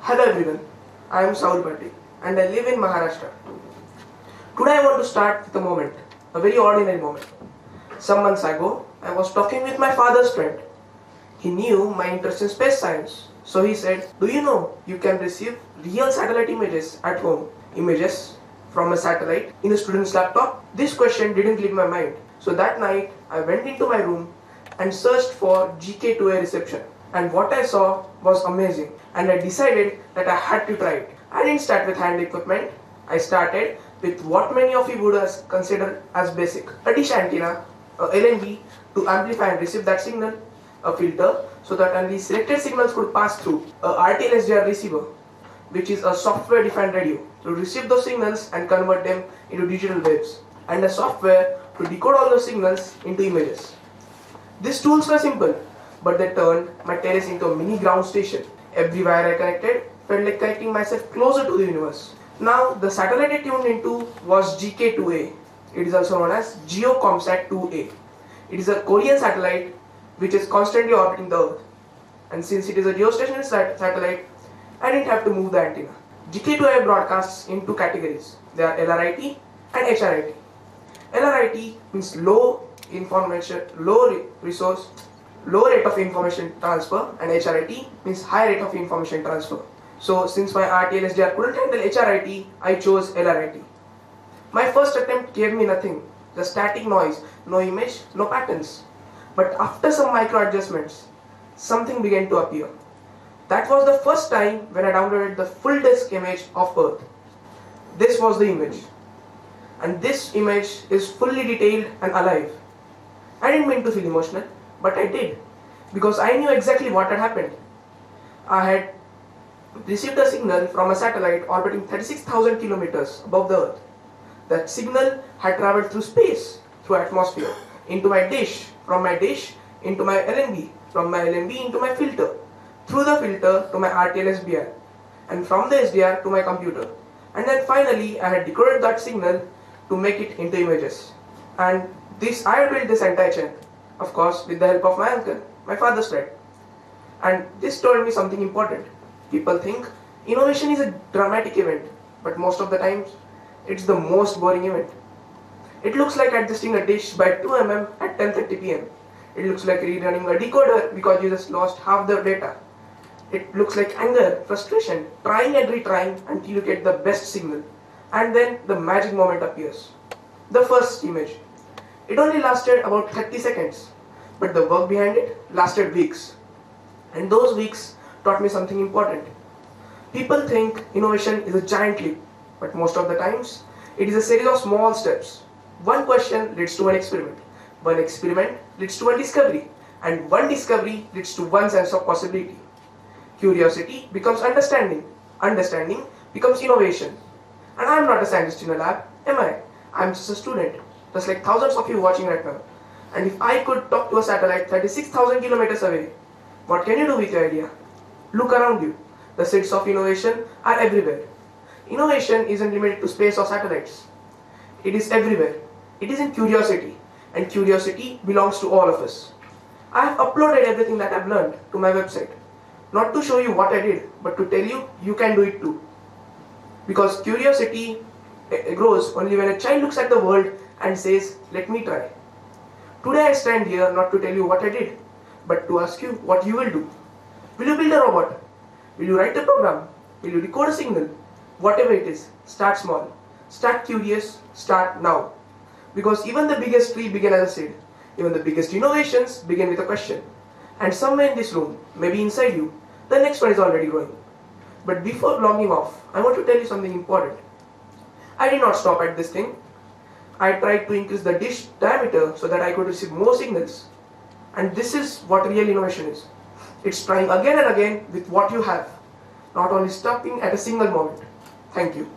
Hello everyone, I am Saul Bhatti and I live in Maharashtra. Today I want to start with a moment, a very ordinary moment. Some months ago, I was talking with my father's friend. He knew my interest in space science. So he said, "Do you know you can receive real satellite images at home? Images from a satellite in a student's laptop?" This question didn't leave my mind. So that night, I went into my room and searched for GK2A reception. And what I saw was amazing. And I decided that I had to try it. I didn't start with hand equipment. I started with what many of you would consider as basic. A dish antenna, a LNB to amplify and receive that signal, a filter so that only selected signals could pass through, a RTL-SDR receiver, which is a software-defined radio to receive those signals and convert them into digital waves, and a software to decode all those signals into images. These tools were simple, but they turned my terrace into a mini ground station. Every wire I connected felt like connecting myself closer to the universe. Now, the satellite I tuned into was GK2A. It is also known as GeoComSat 2A. It is a Korean satellite which is constantly orbiting the Earth. And since it is a geostationary satellite, I didn't have to move the antenna. GK2A broadcasts in two categories. They are LRIT and HRIT. LRIT means low rate of information transfer, and HRIT means high rate of information transfer. So since my RTL-SDR couldn't handle HRIT, I chose LRIT. My first attempt gave me nothing, just static noise, no image, no patterns. But after some micro adjustments, something began to appear. That was the first time when I downloaded the full disk image of Earth. This was the image. And this image is fully detailed and alive. I didn't mean to feel emotional, but I did, because I knew exactly what had happened. I had received a signal from a satellite orbiting 36,000 kilometers above the Earth. That signal had traveled through space, through atmosphere, into my dish, from my dish into my LNB, from my LNB into my filter, through the filter to my RTL-SDR, and from the SDR to my computer. And then finally, I had decoded that signal to make it into images. And I had built this entire channel, of course, with the help of my uncle, my father's friend. And this told me something important. People think innovation is a dramatic event, but most of the times, it's the most boring event. It looks like adjusting a dish by 2 mm at 10:30 p.m. It looks like rerunning a decoder because you just lost half the data. It looks like anger, frustration, trying and retrying until you get the best signal. And then the magic moment appears. The first image. It only lasted about 30 seconds, but the work behind it lasted weeks. And those weeks taught me something important. People think innovation is a giant leap, but most of the times, it is a series of small steps. One question leads to one experiment. One experiment leads to one discovery. And one discovery leads to one sense of possibility. Curiosity becomes understanding. Understanding becomes innovation. And I am not a scientist in a lab, am I? I am just a student, just like thousands of you watching right now. And if I could talk to a satellite 36,000 kilometers away, what can you do with your idea? Look around you. The seeds of innovation are everywhere. Innovation isn't limited to space or satellites. It is everywhere. It is in curiosity. And curiosity belongs to all of us. I have uploaded everything that I've learned to my website. Not to show you what I did, but to tell you, you can do it too. Because curiosity grows only when a child looks at the world and says, "Let me try." Today I stand here not to tell you what I did, but to ask you what you will do. Will you build a robot? Will you write a program? Will you decode a signal? Whatever it is, start small. Start curious. Start now. Because even the biggest tree began as a seed. Even the biggest innovations begin with a question. And somewhere in this room, maybe inside you, the next one is already growing. But before logging off, I want to tell you something important. I did not stop at this thing. I tried to increase the dish diameter so that I could receive more signals. And this is what real innovation is. It's trying again and again with what you have, not only stopping at a single moment. Thank you.